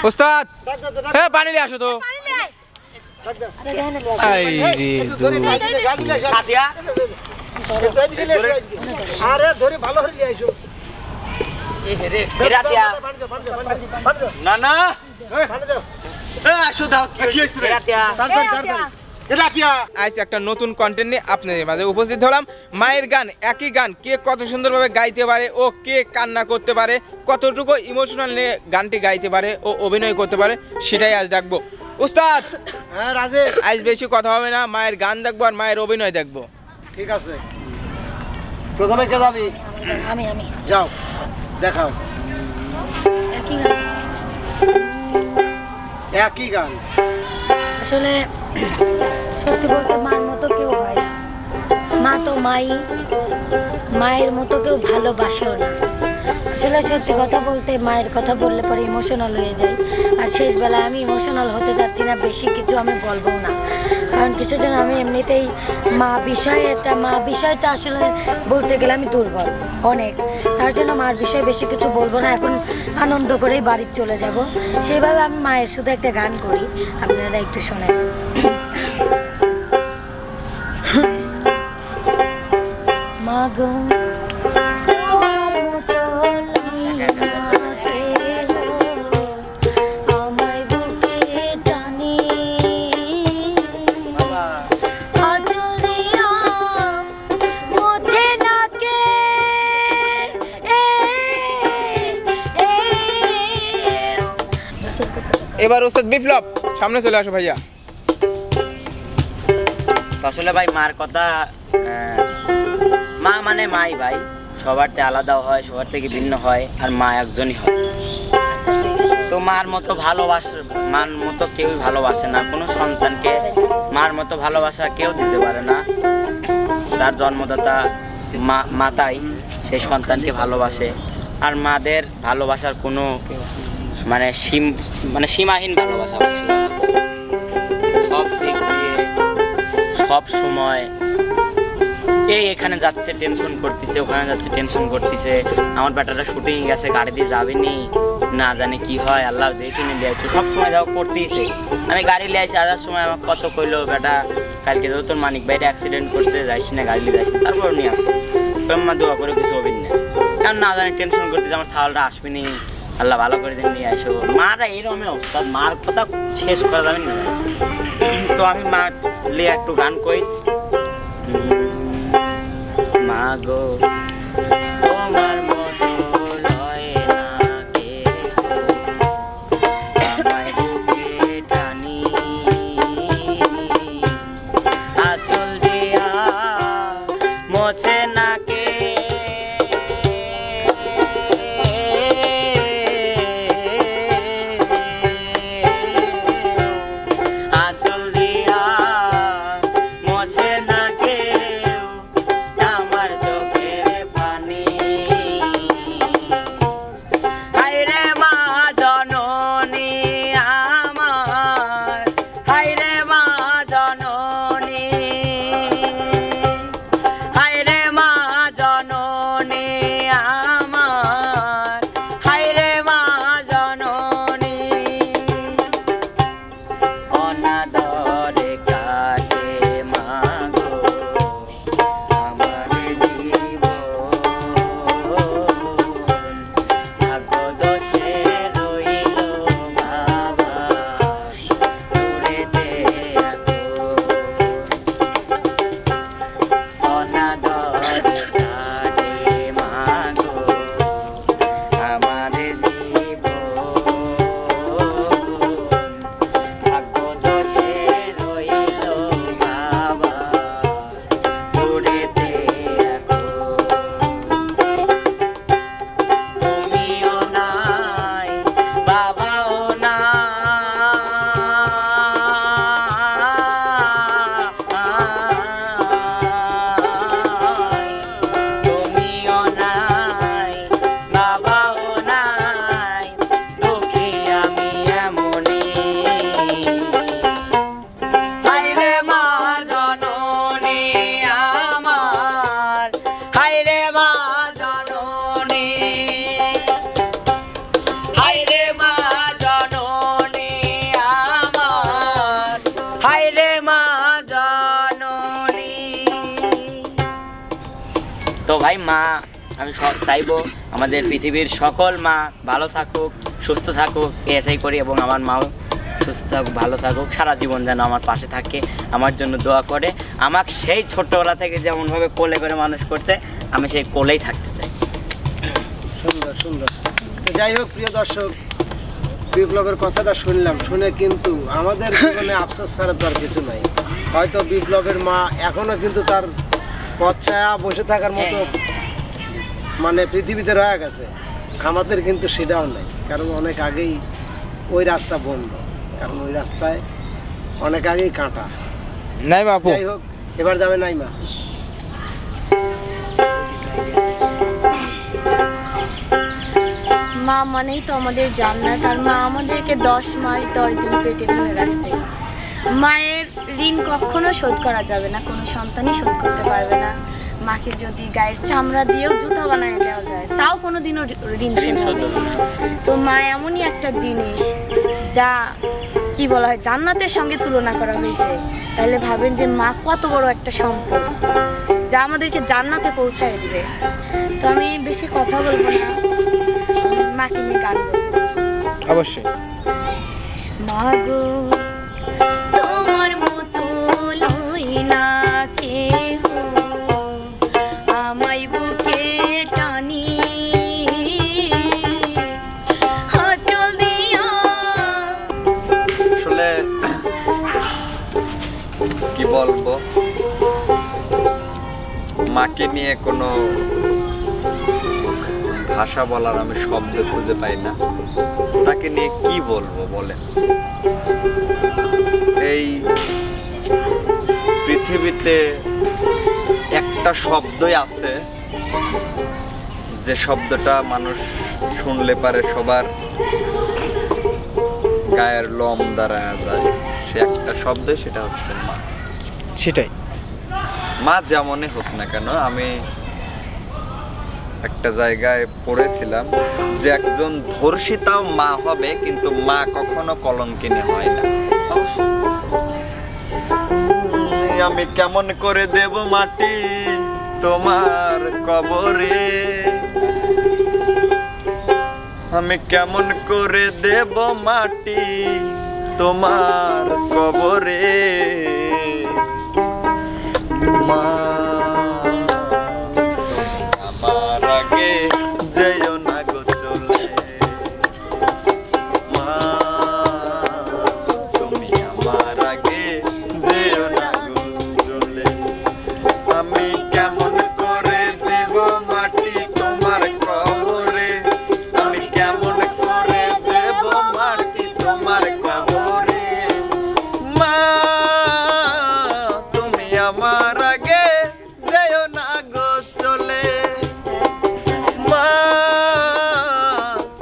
উস্তাদ হ্যাঁ পানি নিয়ে আসো তো আরে ধরে ভালো করে নিয়ে আইসো না না আসো দাও কি আজ একটা নতুন কন্টেন্ট নিয়ে আপনাদের মাঝে উপস্থিত হলাম। মায়ের গান, একই গান কে কত সুন্দরভাবে গাইতে পারে ও কে কান্না করতে পারে, কতটুকু ইমোশনাল নিয়ে গানটি গাইতে পারে ও অভিনয় করতে পারে, সেটাই আজ দেখবো। উস্তাদ হ্যাঁ রাজে, আজ বেশি কথা হবে না, মায়ের গান দেখবো আর মায়ের অভিনয় দেখবো। ঠিক আছে, প্রথমে কে যাবি? আমি যাও দেখাও। একই গান আসলে সত্যি বলতে মার মতো কেউ হয় না। মা তো মায়ের মতো কেউ ভালোবাসেও না। আসলে সত্যি কথা বলতে মায়ের কথা বললে পরে ইমোশনাল হয়ে যায়। আর শেষ বেলায় আমি ইমোশনাল হতে যাচ্ছি না, বেশি কিছু আমি বলবো না, কারণ কিছু জন আমি এমনিতেই মা বিষয়টা আসলে বলতে গেলে আমি দুর্বল অনেক, তার জন্য মার বিষয়ে বেশি কিছু বলবো না। এখন আনন্দ করেই বাড়ি চলে যাব। সেইভাবে আমি মায়ের শুধু একটা গান করি, আপনারা একটু শোনেন। মা গো এবার ওস্তাদ বিপ্লব সামনে চলে আসো ভাইয়া। আসলে ভাই মার কথা, মা মানে মাই ভাই, সবার থেকে আলাদা হয়, সবার থেকে ভিন্ন হয়, আর মা একজনই হয়। তো মার মতো কেউই ভালোবাসে না কোনো সন্তানকে। মার মতো ভালোবাসা কেউ দিতে পারে না। তার জন্মদাতা মাতাই সেই সন্তানকে ভালোবাসে। আর মাদের ভালোবাসার কোনো সীমাহীন ভালোবাসা, সব দিক দিয়ে সব সময়। এখানে যাচ্ছে টেনশন করতেছে, ওখানে যাচ্ছে টেনশন করতেছে, আমার বেটাটা শুটিং গেছে গাড়ি দিয়ে যাবেনি, না জানি কি হয়, আল্লাহ দেখে নিয়ে আসছে, সবসময় যাও করতেইছে। আমি গাড়ি নিয়ে আসি, আসার সময় আমার কত কইলো বেটা কালকে তো তোর মানিক ভাইটা অ্যাক্সিডেন্ট করছে, যাইস না গাড়ি নিয়ে যাইস, তারপর নিয়ে আসছে। আমার দোয়া করে কিছু হবেন না, কারণ না জানি টেনশন করতেছে আমার ছাগলটা আসবেনি, আল্লাহ ভালো করে দিন নিয়ে আসো। মারা এরকম অবস্থা, মার কথা শেষ করা যাবে না। তো আমি মা লিয়ে একটু গান কই। মা গো তোমার মতো লয় না কে, আমায় বুকে টানি আঁচল দিয়া মোছে না কে, আঁচল দিয়া মোছে না কে, আমার চোখের পানি মা জননী। তো ভাই মা আমি সব চাইবো আমাদের পৃথিবীর সকল মা ভালো থাকুক, সুস্থ থাকুক, এসআই করি, এবং আমার মাও সুস্থ থাকুক, ভালো থাকুক, সারা জীবন যেন আমার পাশে থাকে, আমার জন্য দোয়া করে। আমাকে সেই ছোট্টবেলা থেকে যেমনভাবে কোলে করে মানুষ করছে, আমি সেই কোলেই থাকতে চাই। সুন্দর সুন্দর। তো যাই হোক প্রিয় দর্শক, বিপ্লবের কথাটা শুনলাম, শুনে কিন্তু আমাদের জীবনে আফসোস ছাড়া তো আর কিছু নাই। হয়তো বিপ্লবের মা এখনো কিন্তু তার পথ ছায়া বসে থাকার মতো মানে পৃথিবীতে রয়ে গেছে, আমাদের কিন্তু সেটাও নাই, কারণ অনেক আগেই ওই রাস্তা বন্ধ, কারণ ওই রাস্তায় অনেক আগেই কাঁটা। নাই বাপু, যাই হোক এবার যাবে নাইমা। মা মানেই তো আমাদের জান্নাত, আর মা আমাদেরকে 10 মাস 10 দিন পেটে ধরে রাখছে। মায়ের ঋণ কখনো শোধ করা যাবে না, কোনো সন্তানই শোধ করতে পারবে না। মাকে যদি গায়ের চামড়া দিয়েও জুতা বানিয়ে দেওয়া যায়, তাও কোনোদিনও ঋণ শোধ হবে না। তো মা এমনই একটা জিনিস যা কি বলা হয় জান্নাতের সঙ্গে তুলনা করা হয়েছে। তাহলে ভাবেন যে মা কত বড় একটা সম্পদ যা আমাদেরকে জান্নাতে পৌঁছায় দিবে। তো আমি বেশি কথা বলবো না, মাকে নিয়ে গান বলবো। অবশ্যই। মাগো তোমার মতো লই না কেহ, আমায় বুকে টানি আঁচল দিয়া। আসলে কি বলবো, মাকে নিয়ে কোনো ভাষা বলার আমি শব্দ খুঁজে পাই না। তাকে নিয়ে কি বলবো বলেন? এই পৃথিবীতে একটা শব্দই আছে যে শব্দটা মানুষ শুনলে পারে সবার গায়ের লোম দাঁড়ায় যায়। সে একটা শব্দ, সেটা হচ্ছে মা। সেটাই। মা যেমনই হোক না কেন, আমি একটা জায়গায় পড়েছিলাম যে একজন ধর্ষিতাও মা হবে, কিন্তু মা কখনো কলঙ্কিনী হয় না। আমি কেমন করে দেব মাটি তোমার কবরে, আমি কেমন করে দেব মাটি তোমার কবরে, মা আমার আগে যেও না গো চলে, মা তুমি আমার আগে যেও না গো চলে, আমি কেমন করে দেব মাটি তোমার কবরে, আমি কেমন করে দেব মাটি তোমার কবরে, মা তুমি আমার আগে যেও না গো চলে, মা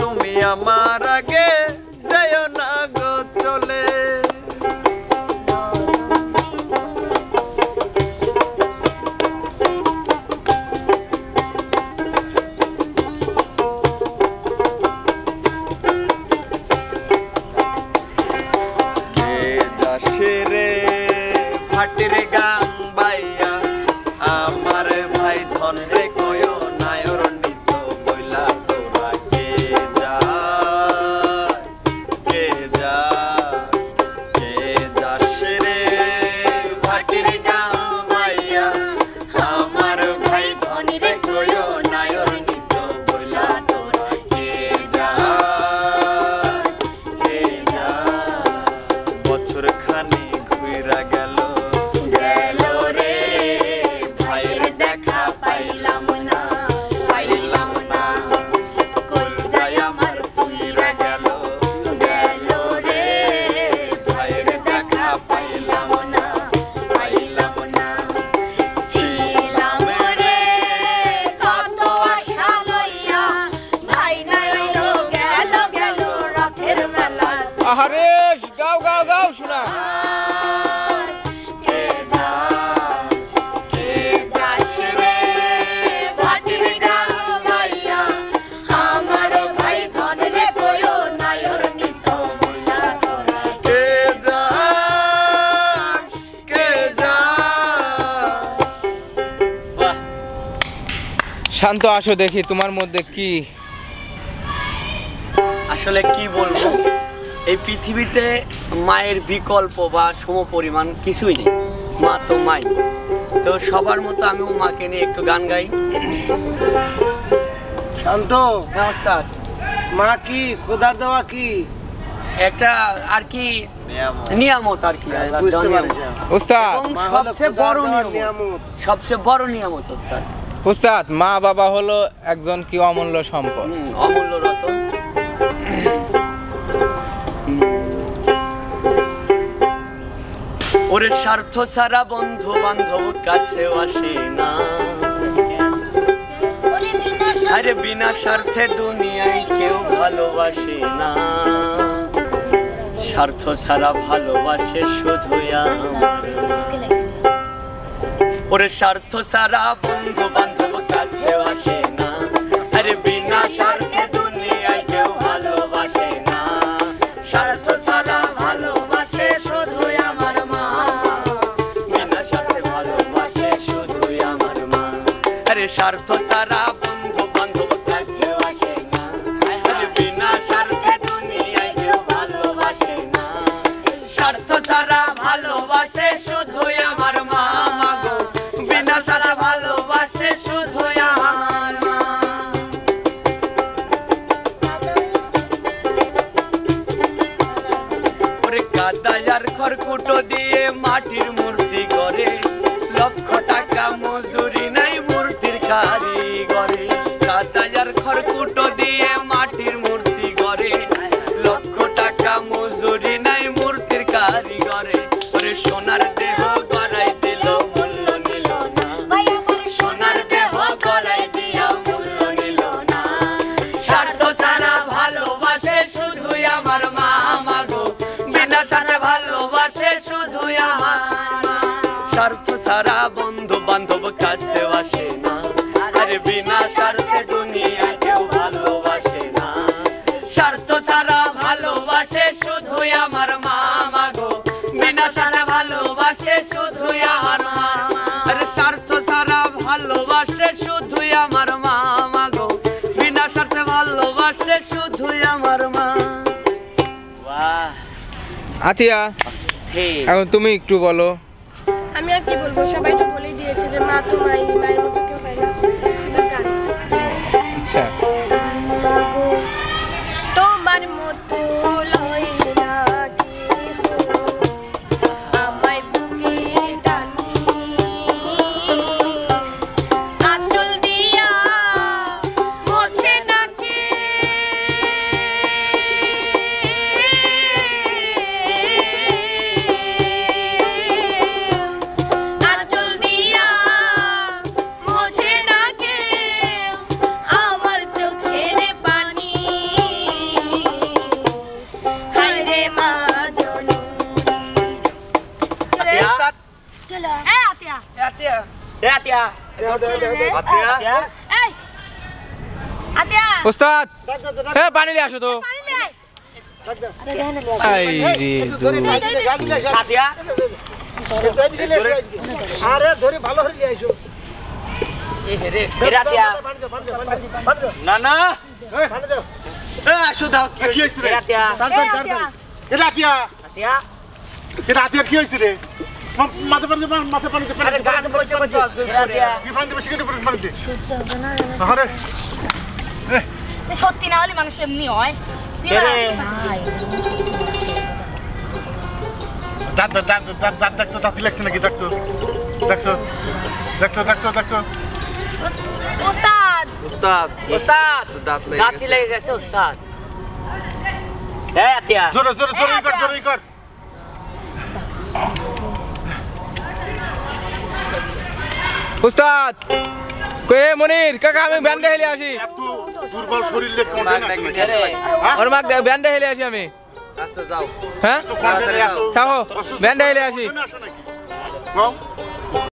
তুমি আমার আগে যেও না গো চলে। কে যাসে রে হাটির গান বাইয়া, আমার ভাই ধন রে কয়ো নায়র নিত বইলা তোরা কে যা, কে যা, কে যাসে রে হাটির গান বাইয়া, আমার ভাই ধন রে কয়ো নায়র নিত বইলা তোরা কে যা, কে যা। বছর খানি ঘুইরা গেল গেল রে, ভাইয়ের দেখা পাইলাম না, পাইলাম না, কই যায় আমার পুইরা গেল গেল রে, ভাইয়ের দেখা পাইলাম না, পাইলাম শান্ত, আসো দেখি তোমার মধ্যে কি। আসলে কি বলবো, এই পৃথিবীতে মায়ের বিকল্প বা সমপরিমাণ কিছুই নেই। মা তো মাই। তো সবার মতো আমিও মাকে নিয়ে একটু গান গাই। শান্ত, নমস্কার। মা কি খোদার দেওয়া কি? একটা আর কি নিয়ামত আর কি, আল্লাহর বুঝতে দেওয়া পারছি। নিয়ামত। উস্তাদ, এবং মা হলো সবচেয়ে খোদার বড় দেওয়া নিয়ামত, নিয়ামত। সবচেয়ে বড় নিয়ামত ওস্তাদ। উস্তাদ, মা বাবা হলো একজন কি অমূল্য সম্পদ। অমূল্য রতন। ওরে স্বার্থ ছাড়া বন্ধু বান্ধব কাছেও আসে না, আরে বিনা স্বার্থে দুনিয়ায় কেউ ভালোবাসে না। স্বার্থ ছাড়া ভালোবাসে শুধু আমার। ওরে স্বার্থ ছাড়া বন্ধু বান্ধব কাছেও আসে না, আরে বিনা স্বার্থে দুনিয়ায় কেউ ভালোবাসে না। স্বার্থ ছাড়া ভালোবাসে শুধু আমার মা, বিনা স্বার্থে ভালোবাসে শুধু আমার মা। আরে স্বার্থ ছাড়া বন্ধু বান্ধব কাছেও আসে না, আরে বিনা স্বার্থে দুনিয়ায় কেউ ভালোবাসে না। স্বার্থ ছাড়া ভালোবাসে শুধু আমার মা, মাগো বিনা স্বার্থে ভালোবাসে শুধু আমার মা। ওরে কাদায়ার খড়কুটো দিয়ে মাটির মূর্তি গড়ে, লক্ষ টাকা মজুরি নাই মূর্তির কারিগরে। কাদায়ার খড়কুটো দিয়ে মাটির মূর্তি গড়ে, লক্ষ টাকা মজুরি নাই মূর্তির কারিগরে। ওরে সোনার দেহ গড়াই দিল মূল্য নিল না, সোনার দেহ গড়াই দিয়া মূল্য নিল না। স্বার্থ ছাড়া ভালোবাসে শুধু আমার মা, মাগো বিনা স্বার্থে ভালোবাসে শুধু আমার মা। স্বার্থ ছাড়া বন্ধু বান্ধব কাছে আসে না, আরে বিনা স্বার্থে দুনিয়ায় কেউ ভালোবাসে না। স্বার্থ ছাড়া ভালোবাসে শুধু আমার মা, মাগো বিনা স্বার্থে ভালোবাসে শুধু আমার মা। আরে স্বার্থ ছাড়া ভালোবাসে শুধু আমার মা, মাগো বিনা স্বার্থে ভালোবাসে শুধু আমার মা। বাহ, আতিয়া, ঠিক। এখন তুমি একটু বলো। আমি আর কি বলবো, সবাই তো বলেই দিয়েছে যে মা তো মাই, মায়ের মতো কেউ হয় না। শুধু গান। আচ্ছা, তোমার মতো লয় না কেহ, আমায় বুকে টানি, আঁচল দিয়া মোছে না কে। আঁচল দিয়া মোছে না কে আমার চোখের পানি। হায়রে মা জননী। আতিয়া, আতিয়া, আতিয়া, আতিয়া। উস্তাদ, হ্যাঁ পানি নিয়ে আসো তো। এই রে দূর। আতিয়া, আরে ধরে ভালো হয়ে যাইছো। আতিয়া, না না পানি দাও। আসো দাও, কি হয়েছে রে? আতিয়া, এটা আতিয়া, আতিয়া। এটা আতিয়ার কি হয়েছে রে? মাথা পানি মাথা পানি আরে গান বলতে বলতে আতিয়া। কি পানি বেশি কেটে পানি দে। আরে সত্যি না হলে মানুষ এমনি হয়। দাঁত দাঁত দাঁত দাঁত দেখতো দাঁতি লাগছে নাকি দেখতো দেখতো দেখতো দেখতো দেখতো ওস্তাদ উস্তাদ ওস্তাদ, দাঁত লেগে দাঁতি লেগে গেছে ওস্তাদ। এই আতিয়া, জোরে জোরে জোরে কর জোরে কর। উস্তাদ, কে মনির কাকা, আমি ব্যান্ডে হেলে আসি। এত দুর্বল শরীর লে কোন না ওর মাক ব্যান্ডে হেলে আসি আমি। আচ্ছা যাও, হ্যাঁ তো কোন চাও ব্যান্ডে হেলে আসি। আসে নাকি?